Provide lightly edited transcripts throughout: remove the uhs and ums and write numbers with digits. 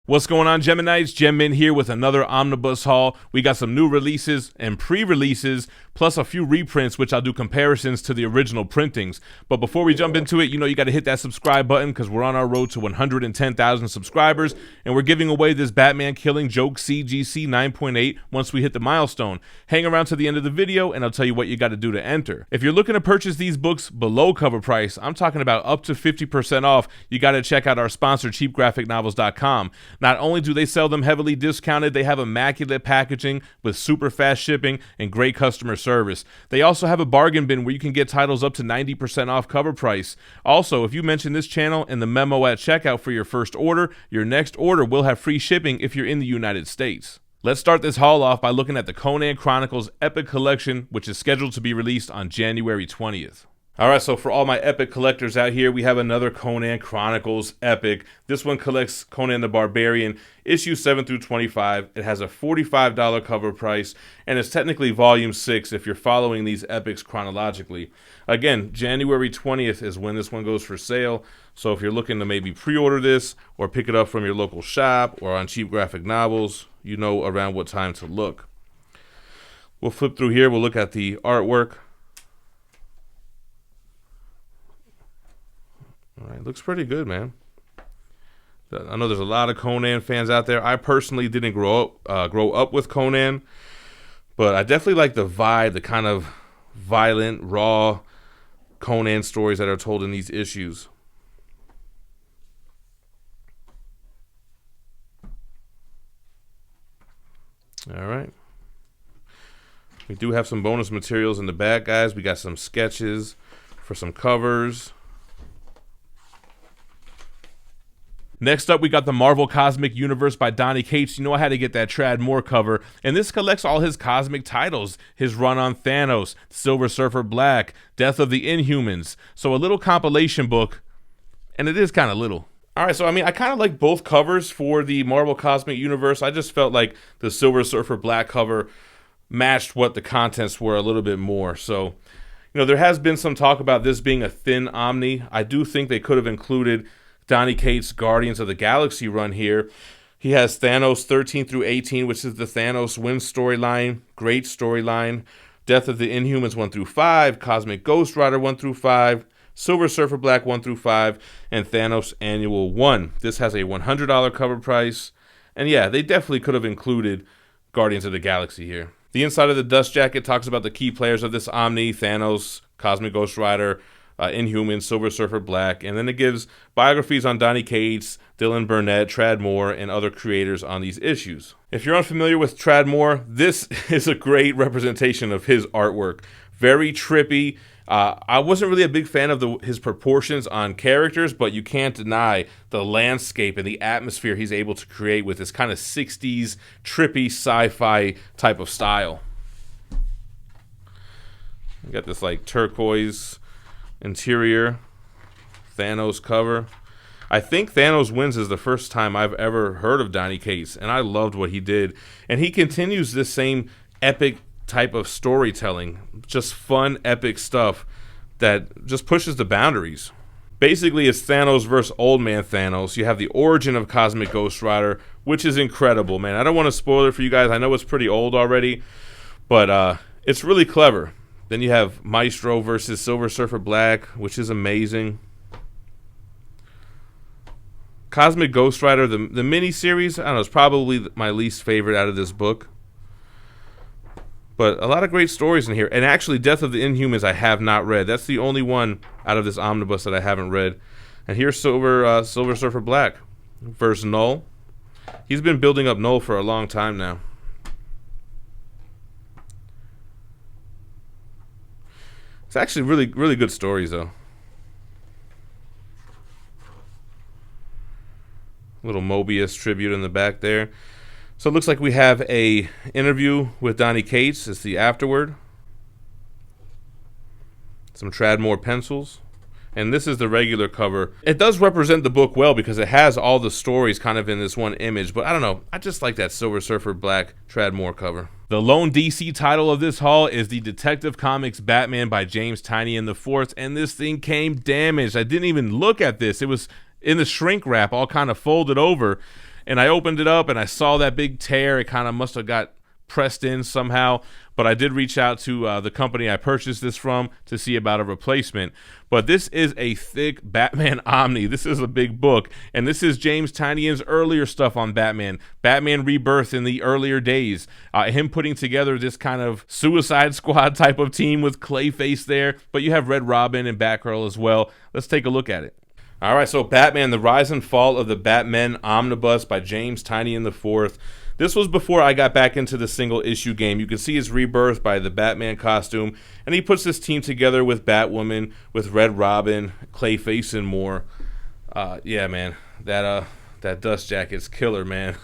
What's going on, Geminites? GemMint here with another Omnibus haul. We got some new releases and pre-releases, plus a few reprints, which I'll do comparisons to the original printings. But before we jump into it, you got to hit that subscribe button because we're on our road to 110,000 subscribers, and we're giving away this Batman Killing Joke CGC 9.8 once we hit the milestone. Hang around to the end of the video, and I'll tell you what you got to do to enter. If you're looking to purchase these books below cover price, I'm talking about up to 50% off, you got to check out our sponsor, cheapgraphicnovels.com. Not only do they sell them heavily discounted, they have immaculate packaging with super fast shipping and great customer service. They also have a bargain bin where you can get titles up to 90% off cover price. Also, if you mention this channel in the memo at checkout for your first order, your next order will have free shipping if you're in the United States. Let's start this haul off by looking at the Conan Chronicles EPIC Collection, which is scheduled to be released on January 20th. Alright, so for all my Epic collectors out here, we have another Conan Chronicles Epic. This one collects Conan the Barbarian, issues 7 through 25. It has a $45 cover price, and it's technically volume 6 if you're following these epics chronologically. Again, January 20th is when this one goes for sale, so if you're looking to maybe pre-order this or pick it up from your local shop or on Cheap Graphic Novels, you know around what time to look. We'll flip through here, we'll look at the artwork. All right, looks pretty good, man. I know there's a lot of Conan fans out there. I personally didn't grow up with Conan, but I definitely like the vibe, the kind of violent, raw Conan stories that are told in these issues. All right. We do have some bonus materials in the back, guys. We got some sketches for some covers. Next up, we got the Marvel Cosmic Universe by Donny Cates. I had to get that Tradd Moore cover. And this collects all his cosmic titles. His run on Thanos, Silver Surfer Black, Death of the Inhumans. So a little compilation book, and it is kind of little. All right, so I kind of like both covers for the Marvel Cosmic Universe. I just felt like the Silver Surfer Black cover matched what the contents were a little bit more. So, there has been some talk about this being a thin Omni. I do think they could have included Donny Cates' Guardians of the Galaxy run here. He has Thanos 13 through 18, which is the Thanos wins storyline. Great storyline. Death of the Inhumans 1 through 5, Cosmic Ghost Rider 1 through 5, Silver Surfer Black 1 through 5, and Thanos Annual 1. This has a $100 cover price. And yeah, they definitely could have included Guardians of the Galaxy here. The inside of the dust jacket talks about the key players of this Omni: Thanos, Cosmic Ghost Rider, Inhumans, Silver Surfer Black, and then it gives biographies on Donny Cates, Dylan Burnett, Tradd Moore, and other creators on these issues. If you're unfamiliar with Tradd Moore, this is a great representation of his artwork. Very trippy. I wasn't really a big fan of his proportions on characters, but you can't deny the landscape and the atmosphere he's able to create with this kind of 60s trippy sci-fi type of style. You got this like turquoise interior Thanos cover. I think Thanos Wins is the first time I've ever heard of Donny Cates, and I loved what he did. And he continues this same epic type of storytelling, just fun, epic stuff that just pushes the boundaries. Basically, it's Thanos versus Old Man Thanos. You have the origin of Cosmic Ghost Rider, which is incredible, man. I don't want to spoil it for you guys. I know it's pretty old already, but it's really clever. Then you have Maestro versus Silver Surfer Black, which is amazing. Cosmic Ghost Rider, the mini-series, I don't know, it's probably my least favorite out of this book. But a lot of great stories in here. And actually, Death of the Inhumans I have not read. That's the only one out of this omnibus that I haven't read. And here's Silver Surfer Black versus Null. He's been building up Null for a long time now. It's actually really, really good stories, though. Little Mobius tribute in the back there. So it looks like we have a interview with Donny Cates. It's the afterword. Some Tradd Moore pencils. And this is the regular cover. It does represent the book well because it has all the stories kind of in this one image. But I don't know. I just like that Silver Surfer Black Tradd Moore cover. The lone DC title of this haul is the Detective Comics Batman by James Tynion IV. And this thing came damaged. I didn't even look at this. It was in the shrink wrap, all kind of folded over. and I opened it up and I saw that big tear. It kind of must have got pressed in somehow, but I did reach out to the company I purchased this from to see about a replacement. But this is a thick Batman Omni. This is a big book, and this is James Tynion's earlier stuff on Batman Rebirth in the earlier days. Him putting together this kind of Suicide Squad type of team with Clayface there, but you have Red Robin and Batgirl as well. Let's take a look at it. All right, so Batman, The Rise and Fall of the Batmen Omnibus by James Tynion IV. This was before I got back into the single issue game. You can see his rebirth by the Batman costume, and he puts this team together with Batwoman, with Red Robin, Clayface, and more. Yeah, man, that dust jacket's killer, man.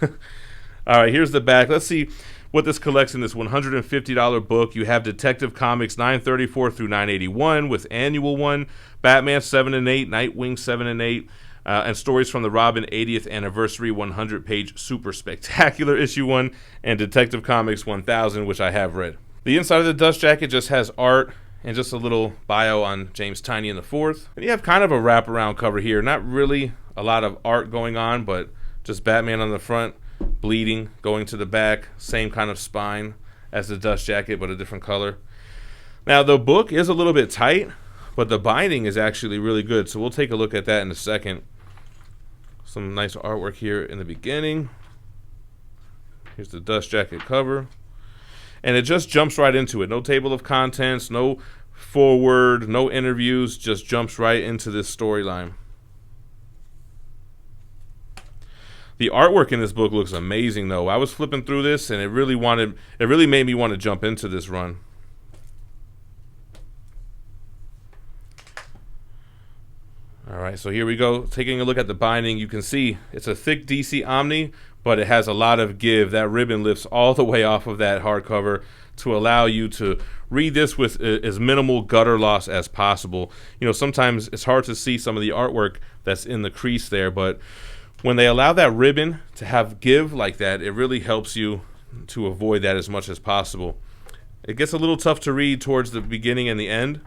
All right, here's the back. Let's see what this collects in this $150 book. You have Detective Comics 934 through 981 with Annual 1, Batman 7 and 8, Nightwing 7 and 8. And stories from the Robin 80th Anniversary 100-page super spectacular issue 1, and Detective Comics 1000, which I have read. The inside of the dust jacket just has art and just a little bio on James Tynion IV. And you have kind of a wraparound cover here. Not really a lot of art going on, but just Batman on the front, bleeding, going to the back, same kind of spine as the dust jacket, but a different color. Now, the book is a little bit tight, but the binding is actually really good, so we'll take a look at that in a second. Some nice artwork here in the beginning. Here's the dust jacket cover. And it just jumps right into it. No table of contents, no forward, no interviews, just jumps right into this storyline. The artwork in this book looks amazing, though. I was flipping through this, and it really made me want to jump into this run. All right, so here we go. Taking a look at the binding, you can see it's a thick DC Omni, but it has a lot of give. That ribbon lifts all the way off of that hardcover to allow you to read this with as minimal gutter loss as possible. You know, sometimes it's hard to see some of the artwork that's in the crease there, but when they allow that ribbon to have give like that, it really helps you to avoid that as much as possible. It gets a little tough to read towards the beginning and the end,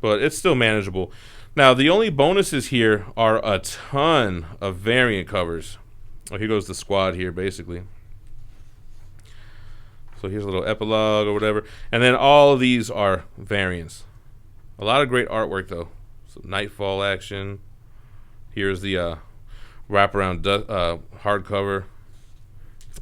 but it's still manageable. Now, the only bonuses here are a ton of variant covers. Oh, here goes the squad here, basically. So here's a little epilogue or whatever. And then all of these are variants. A lot of great artwork, though. Some Nightfall action. Here's the wraparound hardcover.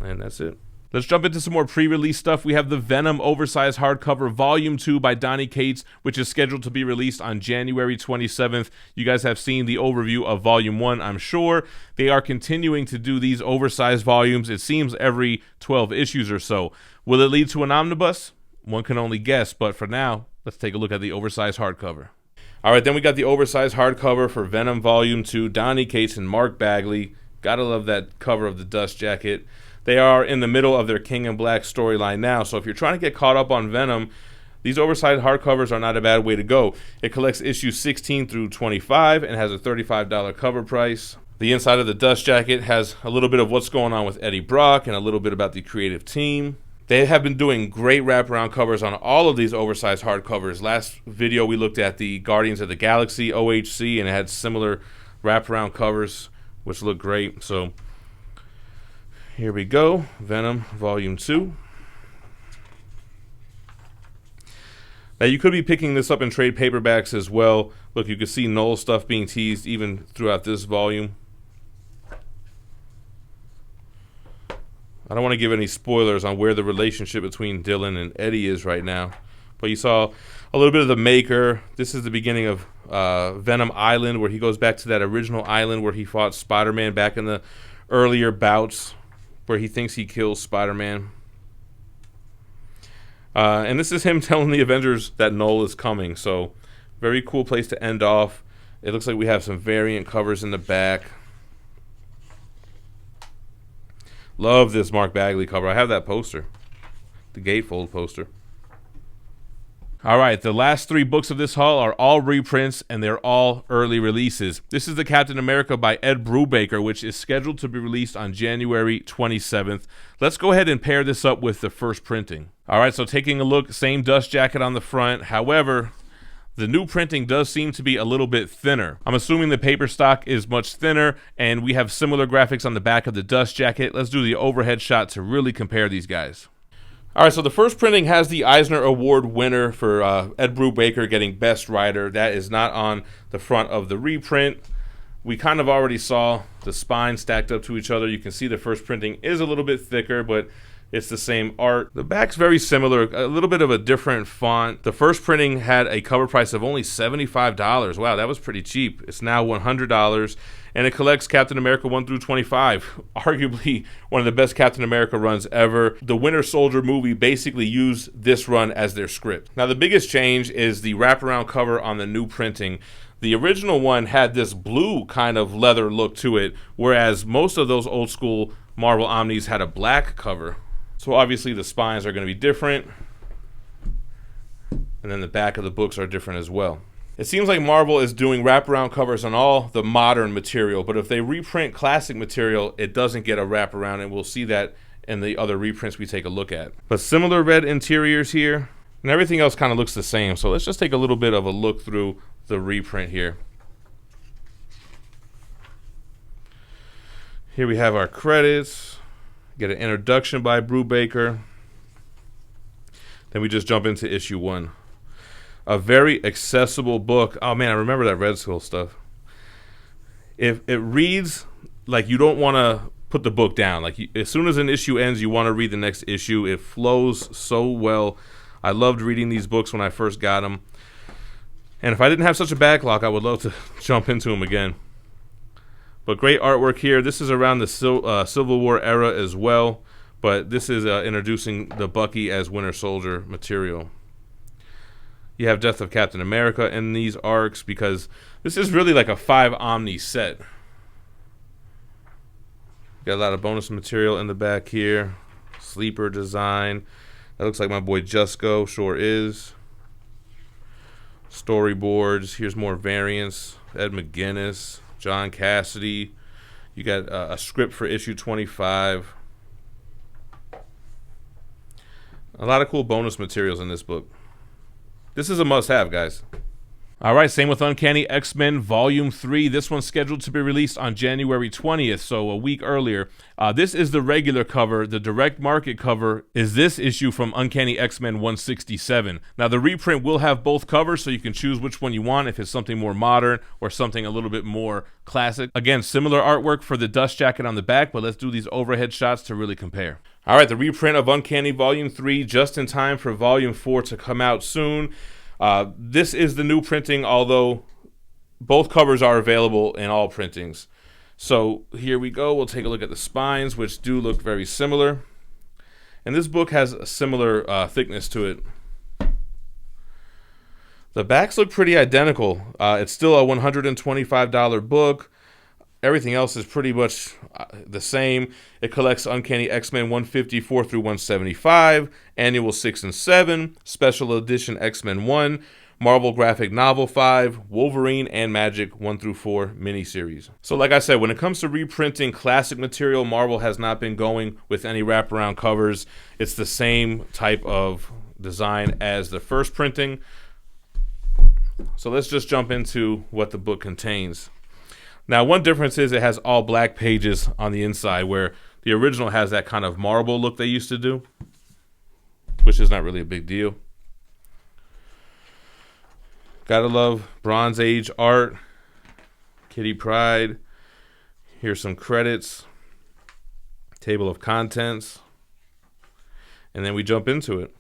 And that's it. Let's jump into some more pre-release stuff. We have the Venom oversized hardcover Volume 2 by Donny Cates, which is scheduled to be released on January 27th. You guys have seen the overview of Volume 1, I'm sure. They are continuing to do these oversized volumes, it seems, every 12 issues or so. Will it lead to an omnibus? One can only guess, but for now, let's take a look at the oversized hardcover. All right, then we got the oversized hardcover for Venom Volume 2, Donny Cates and Mark Bagley. Gotta love that cover of the dust jacket. They are in the middle of their King in Black storyline now, so if you're trying to get caught up on Venom, these oversized hardcovers are not a bad way to go. It collects issues 16 through 25 and has a $35 cover price. The inside of the dust jacket has a little bit of what's going on with Eddie Brock and a little bit about the creative team. They have been doing great wraparound covers on all of these oversized hardcovers. Last video we looked at the Guardians of the Galaxy OHC, and it had similar wraparound covers, which look great. So here we go, Venom Volume 2. Now you could be picking this up in trade paperbacks as well. Look, you can see Knoll stuff being teased even throughout this volume. I don't want to give any spoilers on where the relationship between Dylan and Eddie is right now, but you saw a little bit of the Maker. This is the beginning of Venom Island, where he goes back to that original island where he fought Spider-Man back in the earlier bouts, where he thinks he kills Spider-Man. And this is him telling the Avengers that Knoll is coming, so very cool place to end off. It looks like we have some variant covers in the back. Love this Mark Bagley cover. I have that poster, the gatefold poster. All right, the last three books of this haul are all reprints, and they're all early releases. This is the Captain America by Ed Brubaker, which is scheduled to be released on January 27th. Let's go ahead and pair this up with the first printing. All right, so taking a look, same dust jacket on the front. However, The new printing does seem to be a little bit thinner. I'm assuming the paper stock is much thinner, and we have similar graphics on the back of the dust jacket. Let's do the overhead shot to really compare these guys. All right, so the first printing has the Eisner Award winner for Ed Brubaker getting Best Writer. That is not on the front of the reprint. We kind of already saw the spine stacked up to each other. You can see the first printing is a little bit thicker, but it's the same art. The back's very similar, a little bit of a different font. The first printing had a cover price of only $75. Wow, that was pretty cheap. It's now $100, and it collects Captain America 1 through 25. Arguably one of the best Captain America runs ever. The Winter Soldier movie basically used this run as their script. Now, the biggest change is the wraparound cover on the new printing. The original one had this blue kind of leather look to it, whereas most of those old school Marvel Omnis had a black cover. So obviously the spines are going to be different, and then the back of the books are different as well. It seems like Marvel is doing wraparound covers on all the modern material, but if they reprint classic material, it doesn't get a wraparound, and we'll see that in the other reprints we take a look at. But similar red interiors here, and everything else kind of looks the same. So let's just take a little bit of a look through the reprint here. Here we have our credits. Get an introduction by Brubaker. Then we just jump into issue 1. A very accessible book. Oh man, I remember that Red Skull stuff. If it reads like you don't want to put the book down. Like as soon as an issue ends, you want to read the next issue. It flows so well. I loved reading these books when I first got them. And if I didn't have such a backlog, I would love to jump into them again. But great artwork here. This is around the Civil War era as well. But this is introducing the Bucky as Winter Soldier material. You have Death of Captain America in these arcs because this is really like a 5 Omni set. Got a lot of bonus material in the back here. Sleeper design. That looks like my boy Jusko. Sure is. Storyboards. Here's more variants. Ed McGuinness. John Cassidy. You got a script for issue 25. A lot of cool bonus materials in this book. This is a must-have, guys. All right, same with Uncanny X-Men Volume 3. This one's scheduled to be released on January 20th, so a week earlier. This is the regular cover. The direct market cover is this issue from Uncanny X-Men 167. Now, the reprint will have both covers, so you can choose which one you want, if it's something more modern or something a little bit more classic. Again, similar artwork for the dust jacket on the back, but let's do these overhead shots to really compare. All right, the reprint of Uncanny Volume 3, just in time for Volume 4 to come out soon. This is the new printing, although both covers are available in all printings. So here we go. We'll take a look at the spines, which do look very similar. And this book has a similar thickness to it. The backs look pretty identical. It's still a $125 book. Everything else is pretty much the same. It collects Uncanny X-Men 154 through 175, Annual 6 and 7, Special Edition X-Men 1, Marvel Graphic Novel 5, Wolverine and Magic 1 through 4 miniseries. So like I said, when it comes to reprinting classic material, Marvel has not been going with any wraparound covers. It's the same type of design as the first printing. So let's just jump into what the book contains. Now, one difference is it has all black pages on the inside, where the original has that kind of marble look they used to do, which is not really a big deal. Gotta love Bronze Age art. Kitty Pryde. Here's some credits. Table of contents. And then we jump into it.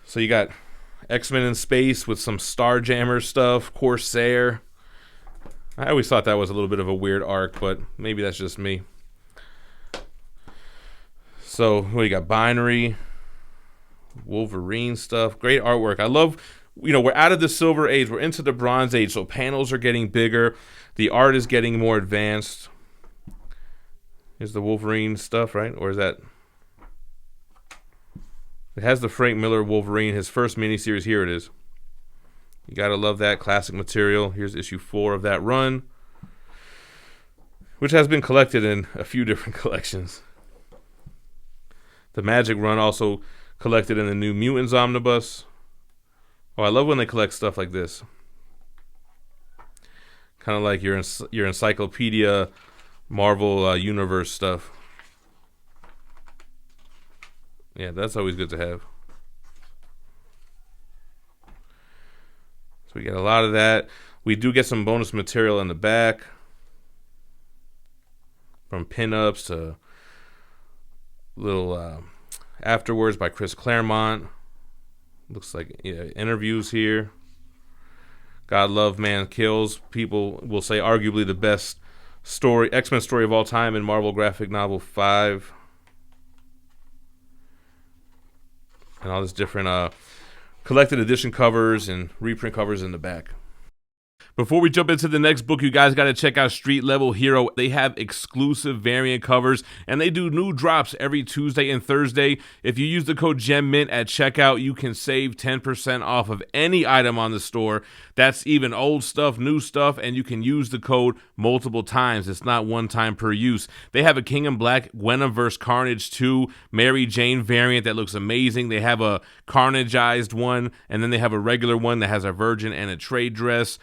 So you got X-Men in space with some Starjammer stuff, Corsair. I always thought that was a little bit of a weird arc, but maybe that's just me. So we got Binary, Wolverine stuff, great artwork. I love, we're out of the Silver Age, we're into the Bronze Age, so panels are getting bigger, the art is getting more advanced. Here's the Wolverine stuff, right? Or is that? It has the Frank Miller Wolverine, his first miniseries. Here it is. You gotta love that classic material. Here's issue 4 of that run, which has been collected in a few different collections. The Magic run also collected in the New Mutants Omnibus. Oh, I love when they collect stuff like this. Kind of like your encyclopedia Marvel universe stuff. Yeah, that's always good to have. So we get a lot of that. We do get some bonus material in the back, from pinups to little afterwards by Chris Claremont. Looks like interviews here. God Love Man Kills. People will say arguably the best story, X-Men story of all time in Marvel Graphic Novel 5. And all this different collected edition covers and reprint covers in the back. Before we jump into the next book, you guys got to check out Street Level Hero. They have exclusive variant covers, and they do new drops every Tuesday and Thursday. If you use the code GemMint at checkout, you can save 10% off of any item on the store. That's even old stuff, new stuff, and you can use the code multiple times. It's not one time per use. They have a King in Black Venom vs. Carnage 2 Mary Jane variant that looks amazing. They have a Carnageized one, and then they have a regular one that has a virgin and a trade dress.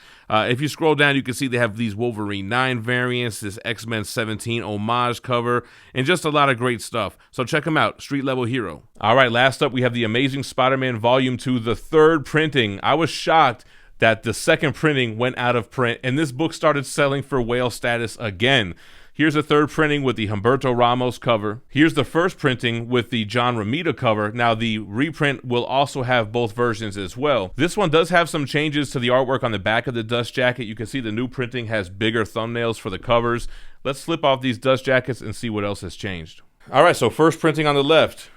If you scroll down, you can see they have these Wolverine 9 variants, this X-Men 17 homage cover, and just a lot of great stuff. So check them out, Street Level Hero. All right, last up, we have the Amazing Spider-Man Volume 2, the third printing. I was shocked that the second printing went out of print, and this book started selling for whale status again. Here's a third printing with the Humberto Ramos cover. Here's the first printing with the John Romita cover. Now, the reprint will also have both versions as well. This one does have some changes to the artwork on the back of the dust jacket. You can see the new printing has bigger thumbnails for the covers. Let's flip off these dust jackets and see what else has changed. All right, so first printing on the left,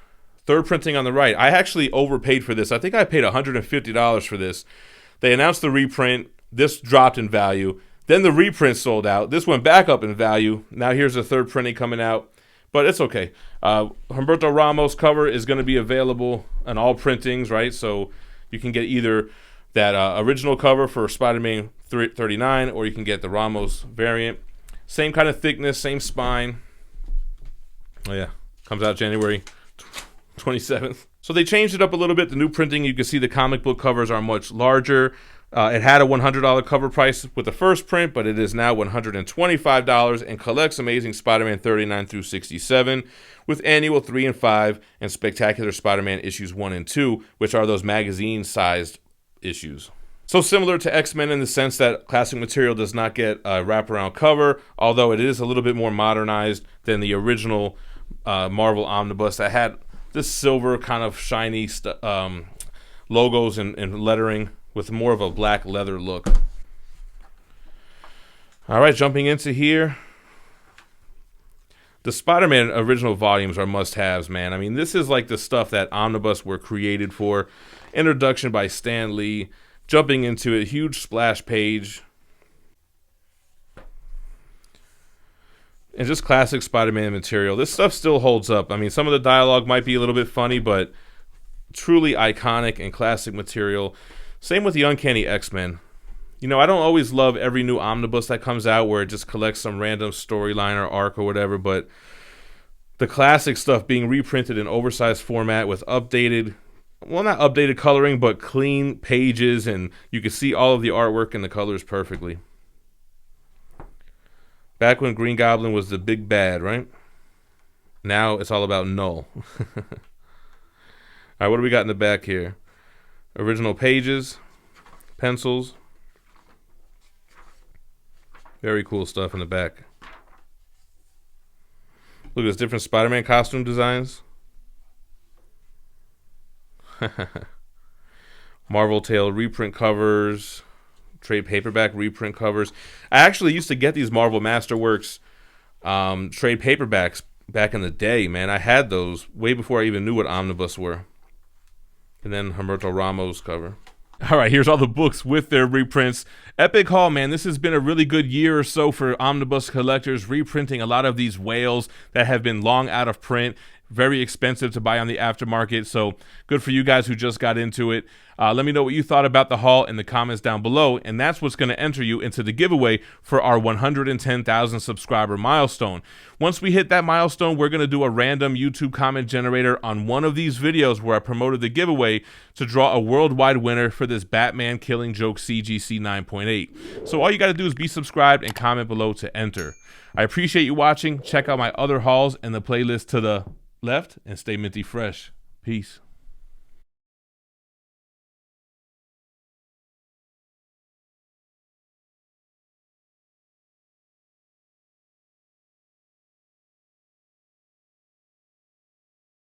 third printing on the right. I actually overpaid for this. I think I paid $150 for this. They announced the reprint. This dropped in value. Then the reprint sold out. This went back up in value. Now here's the third printing coming out, but it's okay. Humberto Ramos cover is going to be available on all printings, right? So you can get either that original cover for Spider-Man 39, or you can get the Ramos variant. Same kind of thickness, same spine. Oh yeah, comes out January 27th. So they changed it up a little bit. The new printing, you can see the comic book covers are much larger. It had a $100 cover price with the first print, but it is now $125 and collects Amazing Spider-Man 39 through 67 with Annual 3 and 5 and Spectacular Spider-Man issues 1 and 2, which are those magazine-sized issues. So similar to X-Men in the sense that classic material does not get a wraparound cover, although it is a little bit more modernized than the original Marvel Omnibus that had this silver kind of shiny logos and lettering, with more of a black leather look. All right, jumping into here. The Spider-Man original volumes are must-haves, man. I mean, this is like the stuff that Omnibus were created for. Introduction by Stan Lee. Jumping into a huge splash page. And just classic Spider-Man material. This stuff still holds up. I mean, some of the dialogue might be a little bit funny, but truly iconic and classic material. Same with the Uncanny X-Men. You know, I don't always love every new omnibus that comes out where it just collects some random storyline or arc or whatever, but the classic stuff being reprinted in oversized format with updated, well, not updated coloring, but clean pages, and you can see all of the artwork and the colors perfectly. Back when Green Goblin was the big bad, right? Now it's all about Null. All right, what do we got in the back here? Original pages, pencils. Very cool stuff in the back. Look at this, different Spider-Man costume designs. Marvel Tale reprint covers, trade paperback reprint covers. I actually used to get these Marvel Masterworks trade paperbacks back in the day, man. I had those way before I even knew what omnibus were. And then Humberto Ramos cover. All right, here's all the books with their reprints. Epic haul, man. This has been a really good year or so for omnibus collectors, reprinting a lot of these whales that have been long out of print. very expensive to buy on the aftermarket. So good for you guys who just got into it. Let me know what you thought about the haul in the comments down below, and that's what's going to enter you into the giveaway for our 110,000 subscriber milestone. Once we hit that milestone, we're going to do a random YouTube comment generator on one of these videos where I promoted the giveaway to draw a worldwide winner for this Batman Killing Joke CGC 9.8. So all you got to do is be subscribed and comment below to enter. I appreciate you watching. Check out my other hauls in the playlist to the left and stay minty fresh. Peace.